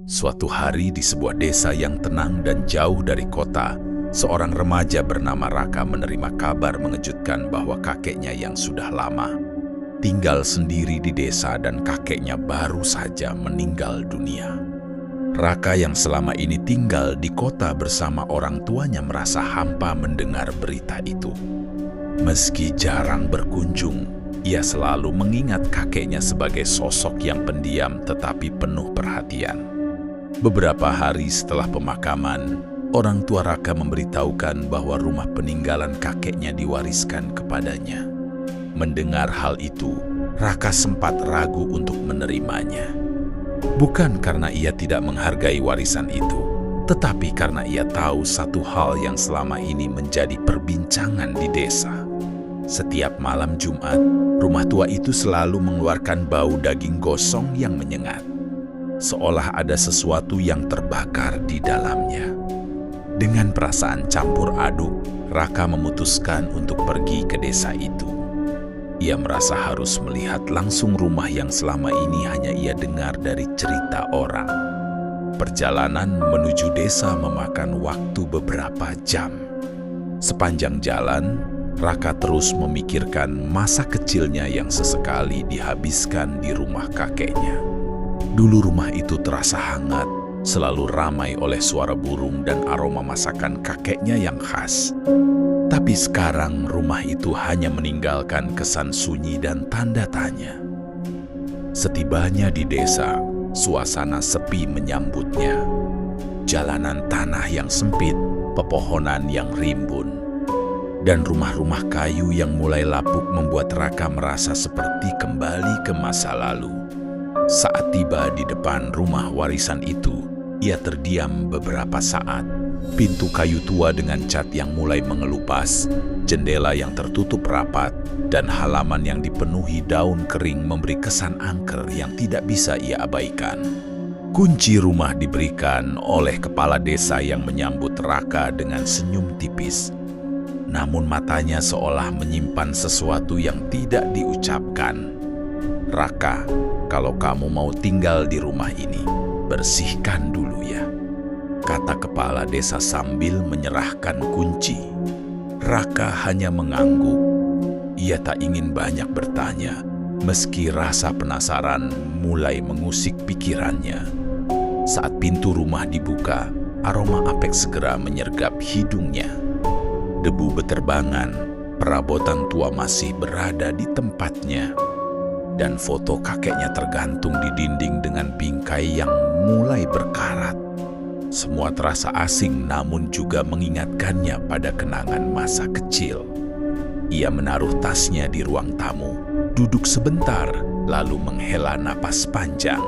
Suatu hari di sebuah desa yang tenang dan jauh dari kota, seorang remaja bernama Raka menerima kabar mengejutkan bahwa kakeknya yang sudah lama tinggal sendiri di desa dan kakeknya baru saja meninggal dunia. Raka yang selama ini tinggal di kota bersama orang tuanya merasa hampa mendengar berita itu. Meski jarang berkunjung, ia selalu mengingat kakeknya sebagai sosok yang pendiam tetapi penuh perhatian. Beberapa hari setelah pemakaman, orang tua Raka memberitahukan bahwa rumah peninggalan kakeknya diwariskan kepadanya. Mendengar hal itu, Raka sempat ragu untuk menerimanya. Bukan karena ia tidak menghargai warisan itu, tetapi karena ia tahu satu hal yang selama ini menjadi perbincangan di desa. Setiap malam Jumat, rumah tua itu selalu mengeluarkan bau daging gosong yang menyengat, seolah ada sesuatu yang terbakar di dalamnya. Dengan perasaan campur aduk, Raka memutuskan untuk pergi ke desa itu. Ia merasa harus melihat langsung rumah yang selama ini hanya ia dengar dari cerita orang. Perjalanan menuju desa memakan waktu beberapa jam. Sepanjang jalan, Raka terus memikirkan masa kecilnya yang sesekali dihabiskan di rumah kakeknya. Dulu rumah itu terasa hangat, selalu ramai oleh suara burung dan aroma masakan kakeknya yang khas. Tapi sekarang rumah itu hanya meninggalkan kesan sunyi dan tanda tanya. Setibanya di desa, suasana sepi menyambutnya. Jalanan tanah yang sempit, pepohonan yang rimbun, dan rumah-rumah kayu yang mulai lapuk membuat Raka merasa seperti kembali ke masa lalu. Saat tiba di depan rumah warisan itu, ia terdiam beberapa saat. Pintu kayu tua dengan cat yang mulai mengelupas, jendela yang tertutup rapat, dan halaman yang dipenuhi daun kering memberi kesan angker yang tidak bisa ia abaikan. Kunci rumah diberikan oleh kepala desa yang menyambut Raka dengan senyum tipis. Namun matanya seolah menyimpan sesuatu yang tidak diucapkan. "Raka, kalau kamu mau tinggal di rumah ini, bersihkan dulu ya," kata kepala desa sambil menyerahkan kunci. Raka hanya mengangguk. Ia tak ingin banyak bertanya, meski rasa penasaran mulai mengusik pikirannya. Saat pintu rumah dibuka, aroma apek segera menyergap hidungnya. Debu beterbangan, perabotan tua masih berada di tempatnya, dan foto kakeknya tergantung di dinding dengan bingkai yang mulai berkarat. Semua terasa asing namun juga mengingatkannya pada kenangan masa kecil. Ia menaruh tasnya di ruang tamu, duduk sebentar, lalu menghela napas panjang.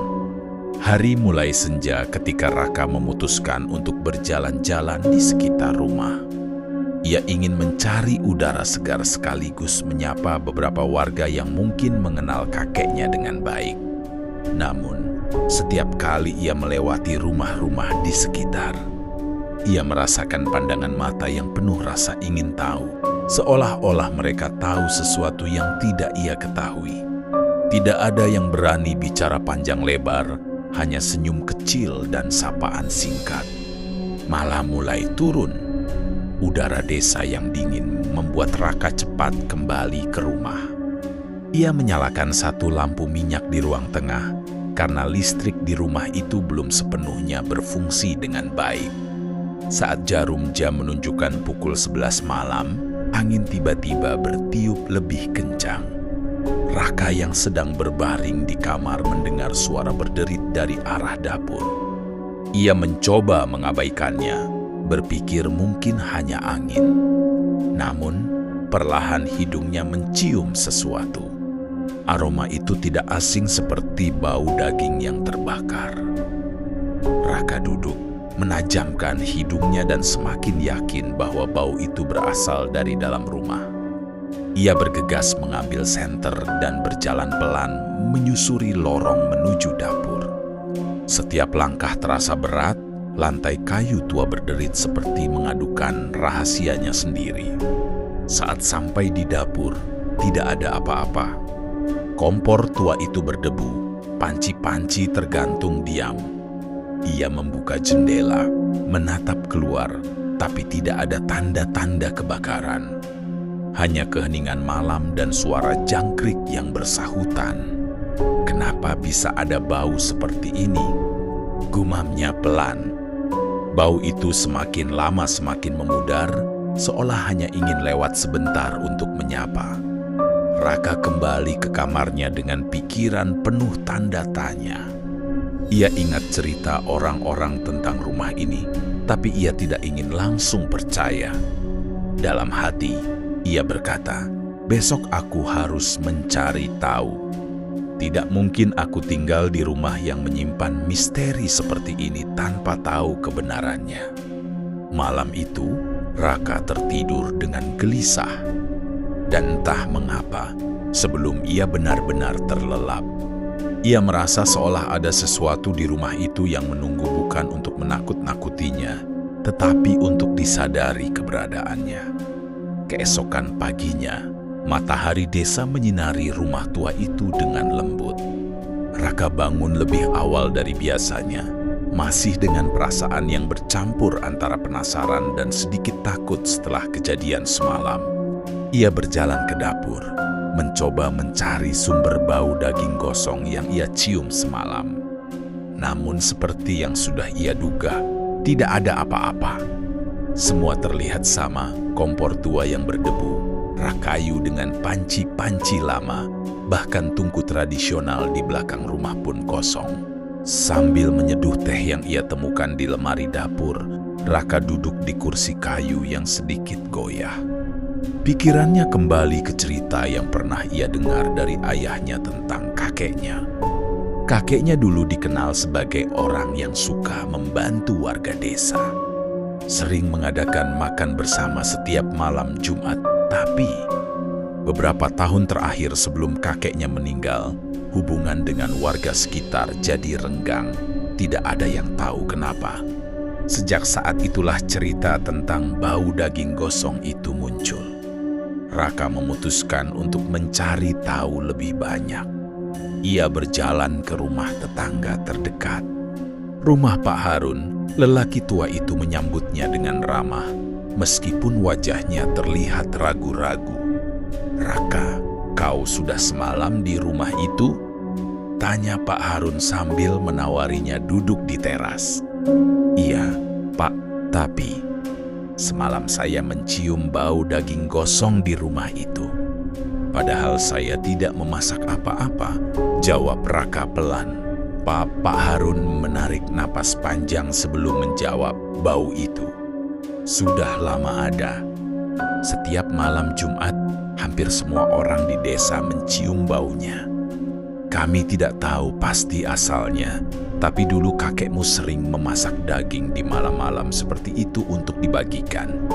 Hari mulai senja ketika Raka memutuskan untuk berjalan-jalan di sekitar rumah. Ia ingin mencari udara segar sekaligus menyapa beberapa warga yang mungkin mengenal kakeknya dengan baik. Namun, setiap kali ia melewati rumah-rumah di sekitar, ia merasakan pandangan mata yang penuh rasa ingin tahu, seolah-olah mereka tahu sesuatu yang tidak ia ketahui. Tidak ada yang berani bicara panjang lebar, hanya senyum kecil dan sapaan singkat. Malam mulai turun. Udara desa yang dingin membuat Raka cepat kembali ke rumah. Ia menyalakan satu lampu minyak di ruang tengah, karena listrik di rumah itu belum sepenuhnya berfungsi dengan baik. Saat jarum jam menunjukkan pukul 11 malam, angin tiba-tiba bertiup lebih kencang. Raka yang sedang berbaring di kamar mendengar suara berderit dari arah dapur. Ia mencoba mengabaikannya, berpikir mungkin hanya angin. Namun, perlahan hidungnya mencium sesuatu. Aroma itu tidak asing seperti bau daging yang terbakar. Raka duduk, menajamkan hidungnya dan semakin yakin bahwa bau itu berasal dari dalam rumah. Ia bergegas mengambil senter dan berjalan pelan menyusuri lorong menuju dapur. Setiap langkah terasa berat, lantai kayu tua berderit seperti mengadukan rahasianya sendiri. Saat sampai di dapur, tidak ada apa-apa. Kompor tua itu berdebu, panci-panci tergantung diam. Ia membuka jendela, menatap keluar, tapi tidak ada tanda-tanda kebakaran. Hanya keheningan malam dan suara jangkrik yang bersahutan. "Kenapa bisa ada bau seperti ini?" gumamnya pelan. Bau itu semakin lama semakin memudar, seolah hanya ingin lewat sebentar untuk menyapa. Raka kembali ke kamarnya dengan pikiran penuh tanda tanya. Ia ingat cerita orang-orang tentang rumah ini, tapi ia tidak ingin langsung percaya. Dalam hati, ia berkata, "Besok aku harus mencari tahu. Tidak mungkin aku tinggal di rumah yang menyimpan misteri seperti ini tanpa tahu kebenarannya." Malam itu, Raka tertidur dengan gelisah. Dan entah mengapa, sebelum ia benar-benar terlelap, ia merasa seolah ada sesuatu di rumah itu yang menunggu bukan untuk menakut-nakutinya, tetapi untuk disadari keberadaannya. Keesokan paginya, matahari desa menyinari rumah tua itu dengan lembut. Raka bangun lebih awal dari biasanya, masih dengan perasaan yang bercampur antara penasaran dan sedikit takut setelah kejadian semalam. Ia berjalan ke dapur, mencoba mencari sumber bau daging gosong yang ia cium semalam. Namun seperti yang sudah ia duga, tidak ada apa-apa. Semua terlihat sama, kompor tua yang berdebu, rak kayu dengan panci-panci lama, bahkan tungku tradisional di belakang rumah pun kosong. Sambil menyeduh teh yang ia temukan di lemari dapur, Raka duduk di kursi kayu yang sedikit goyah. Pikirannya kembali ke cerita yang pernah ia dengar dari ayahnya tentang kakeknya. Kakeknya dulu dikenal sebagai orang yang suka membantu warga desa. Sering mengadakan makan bersama setiap malam Jumat, tapi beberapa tahun terakhir sebelum kakeknya meninggal, hubungan dengan warga sekitar jadi renggang. Tidak ada yang tahu kenapa. Sejak saat itulah cerita tentang bau daging gosong itu muncul. Raka memutuskan untuk mencari tahu lebih banyak. Ia berjalan ke rumah tetangga terdekat. Rumah Pak Harun, lelaki tua itu menyambutnya dengan ramah, meskipun wajahnya terlihat ragu-ragu. "Raka, kau sudah semalam di rumah itu?" tanya Pak Harun sambil menawarinya duduk di teras. "Iya, Pak, tapi semalam saya mencium bau daging gosong di rumah itu. Padahal saya tidak memasak apa-apa," jawab Raka pelan. Pak Harun menarik napas panjang sebelum menjawab, "Bau itu sudah lama ada. Setiap malam Jumat, hampir semua orang di desa mencium baunya. Kami tidak tahu pasti asalnya, tapi dulu kakekmu sering memasak daging di malam-malam seperti itu untuk dibagikan.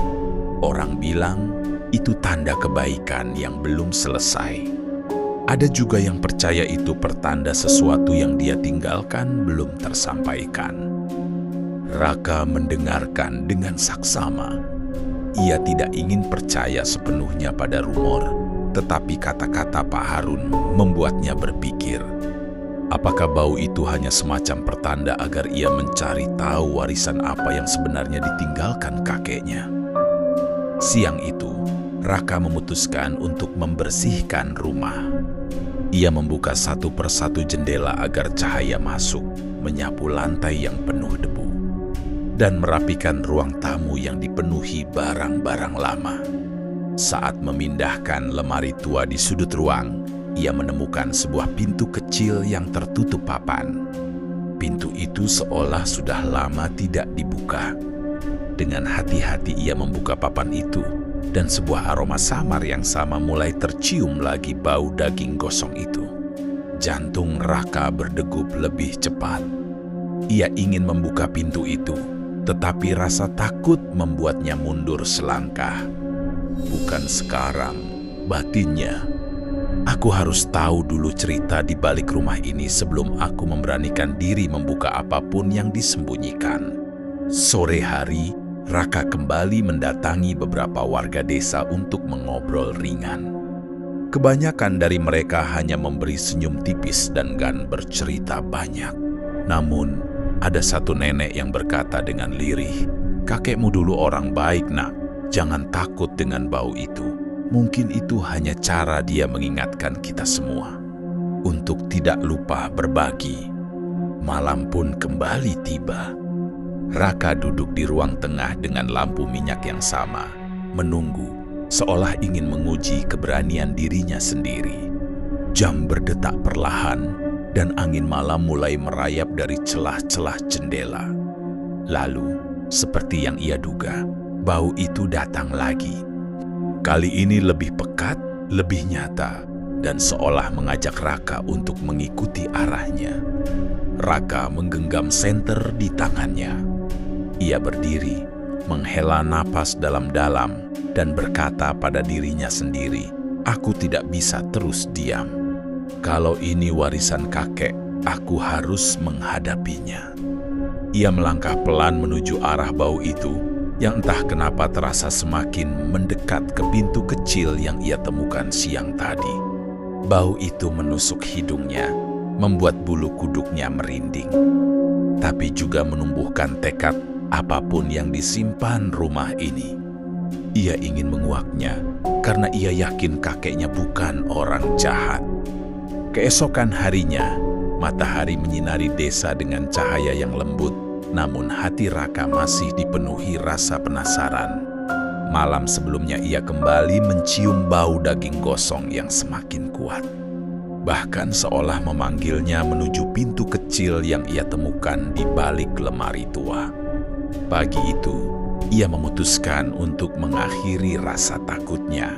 Orang bilang itu tanda kebaikan yang belum selesai. Ada juga yang percaya itu pertanda sesuatu yang dia tinggalkan belum tersampaikan." Raka mendengarkan dengan saksama. Ia tidak ingin percaya sepenuhnya pada rumor, tetapi kata-kata Pak Harun membuatnya berpikir. Apakah bau itu hanya semacam pertanda agar ia mencari tahu warisan apa yang sebenarnya ditinggalkan kakeknya? Siang itu, Raka memutuskan untuk membersihkan rumah. Ia membuka satu persatu jendela agar cahaya masuk, menyapu lantai yang penuh debu, dan merapikan ruang tamu yang dipenuhi barang-barang lama. Saat memindahkan lemari tua di sudut ruang, ia menemukan sebuah pintu kecil yang tertutup papan. Pintu itu seolah sudah lama tidak dibuka. Dengan hati-hati ia membuka papan itu, dan sebuah aroma samar yang sama mulai tercium lagi bau daging gosong itu. Jantung Raka berdegup lebih cepat. Ia ingin membuka pintu itu, tetapi rasa takut membuatnya mundur selangkah. "Bukan sekarang," batinnya. "Aku harus tahu dulu cerita di balik rumah ini sebelum aku memberanikan diri membuka apapun yang disembunyikan." Sore hari, Raka kembali mendatangi beberapa warga desa untuk mengobrol ringan. Kebanyakan dari mereka hanya memberi senyum tipis dan enggan bercerita banyak. Namun, Ada satu nenek yang berkata dengan lirih, "Kakekmu dulu orang baik, Nak. Jangan takut dengan bau itu. Mungkin itu hanya cara dia mengingatkan kita semua untuk tidak lupa berbagi." Malam pun kembali tiba. Raka duduk di ruang tengah dengan lampu minyak yang sama, menunggu, seolah ingin menguji keberanian dirinya sendiri. Jam berdetak perlahan, dan angin malam mulai merayap dari celah-celah jendela. Lalu, seperti yang ia duga, bau itu datang lagi. Kali ini lebih pekat, lebih nyata, dan seolah mengajak Raka untuk mengikuti arahnya. Raka menggenggam senter di tangannya. Ia berdiri, menghela napas dalam-dalam, dan berkata pada dirinya sendiri, "Aku tidak bisa terus diam. Kalau ini warisan kakek, aku harus menghadapinya." Ia melangkah pelan menuju arah bau itu, yang entah kenapa terasa semakin mendekat ke pintu kecil yang ia temukan siang tadi. Bau itu menusuk hidungnya, membuat bulu kuduknya merinding. Tapi juga menumbuhkan tekad apapun yang disimpan rumah ini. Ia ingin menguaknya, karena ia yakin kakeknya bukan orang jahat. Keesokan harinya, matahari menyinari desa dengan cahaya yang lembut, namun hati Raka masih dipenuhi rasa penasaran. Malam sebelumnya ia kembali mencium bau daging gosong yang semakin kuat. Bahkan seolah memanggilnya menuju pintu kecil yang ia temukan di balik lemari tua. Pagi itu, ia memutuskan untuk mengakhiri rasa takutnya.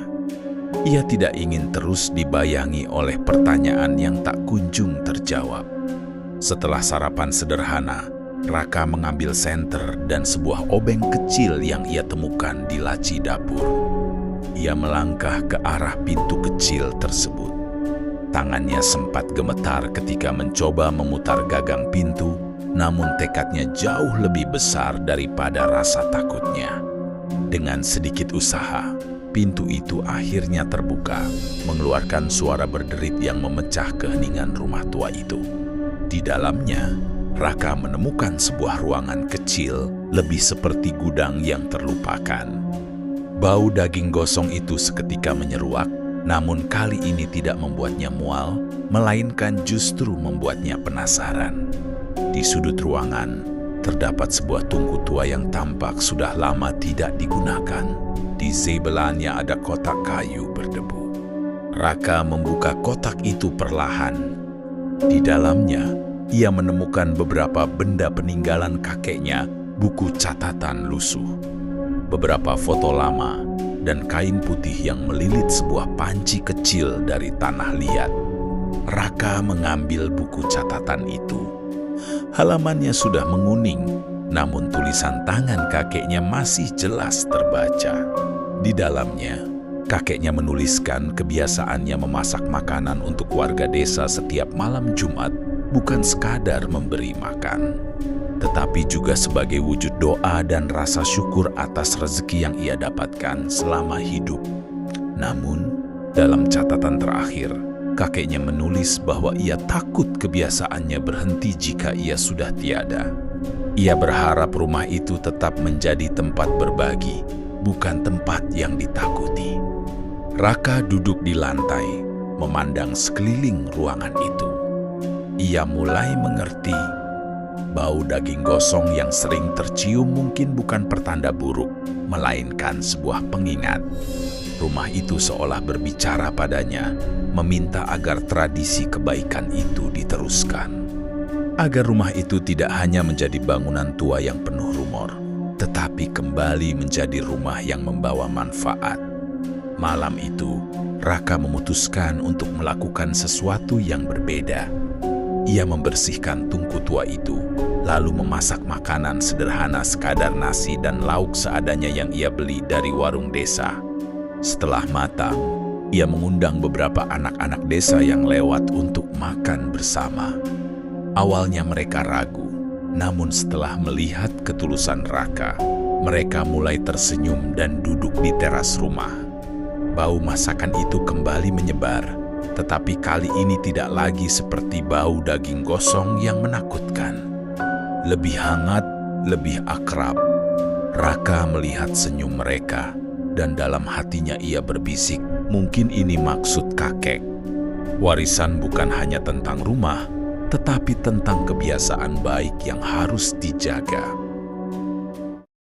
Ia tidak ingin terus dibayangi oleh pertanyaan yang tak kunjung terjawab. Setelah sarapan sederhana, Raka mengambil senter dan sebuah obeng kecil yang ia temukan di laci dapur. Ia melangkah ke arah pintu kecil tersebut. Tangannya sempat gemetar ketika mencoba memutar gagang pintu, namun tekadnya jauh lebih besar daripada rasa takutnya. Dengan sedikit usaha, pintu itu akhirnya terbuka, mengeluarkan suara berderit yang memecah keheningan rumah tua itu. Di dalamnya, Raka menemukan sebuah ruangan kecil, lebih seperti gudang yang terlupakan. Bau daging gosong itu seketika menyeruak, namun kali ini tidak membuatnya mual, melainkan justru membuatnya penasaran. Di sudut ruangan, terdapat sebuah tungku tua yang tampak sudah lama tidak digunakan. Di sebelahnya ada kotak kayu berdebu. Raka membuka kotak itu perlahan. Di dalamnya, ia menemukan beberapa benda peninggalan kakeknya, buku catatan lusuh, beberapa foto lama, dan kain putih yang melilit sebuah panci kecil dari tanah liat. Raka mengambil buku catatan itu. Halamannya sudah menguning, namun tulisan tangan kakeknya masih jelas terbaca. Di dalamnya, kakeknya menuliskan kebiasaannya memasak makanan untuk warga desa setiap malam Jumat, bukan sekadar memberi makan, tetapi juga sebagai wujud doa dan rasa syukur atas rezeki yang ia dapatkan selama hidup. Namun, dalam catatan terakhir, kakeknya menulis bahwa ia takut kebiasaannya berhenti jika ia sudah tiada. Ia berharap rumah itu tetap menjadi tempat berbagi, bukan tempat yang ditakuti. Raka duduk di lantai, memandang sekeliling ruangan itu. Ia mulai mengerti, bau daging gosong yang sering tercium mungkin bukan pertanda buruk, melainkan sebuah pengingat. Rumah itu seolah berbicara padanya, meminta agar tradisi kebaikan itu diteruskan. Agar rumah itu tidak hanya menjadi bangunan tua yang penuh rumor, tetapi kembali menjadi rumah yang membawa manfaat. Malam itu, Raka memutuskan untuk melakukan sesuatu yang berbeda. Ia membersihkan tungku tua itu, lalu memasak makanan sederhana sekadar nasi dan lauk seadanya yang ia beli dari warung desa. Setelah matang, ia mengundang beberapa anak-anak desa yang lewat untuk makan bersama. Awalnya mereka ragu, namun setelah melihat ketulusan Raka, mereka mulai tersenyum dan duduk di teras rumah. Bau masakan itu kembali menyebar, tetapi kali ini tidak lagi seperti bau daging gosong yang menakutkan. Lebih hangat, lebih akrab. Raka melihat senyum mereka, dan dalam hatinya ia berbisik, mungkin ini maksud kakek. Warisan bukan hanya tentang rumah, tetapi tentang kebiasaan baik yang harus dijaga.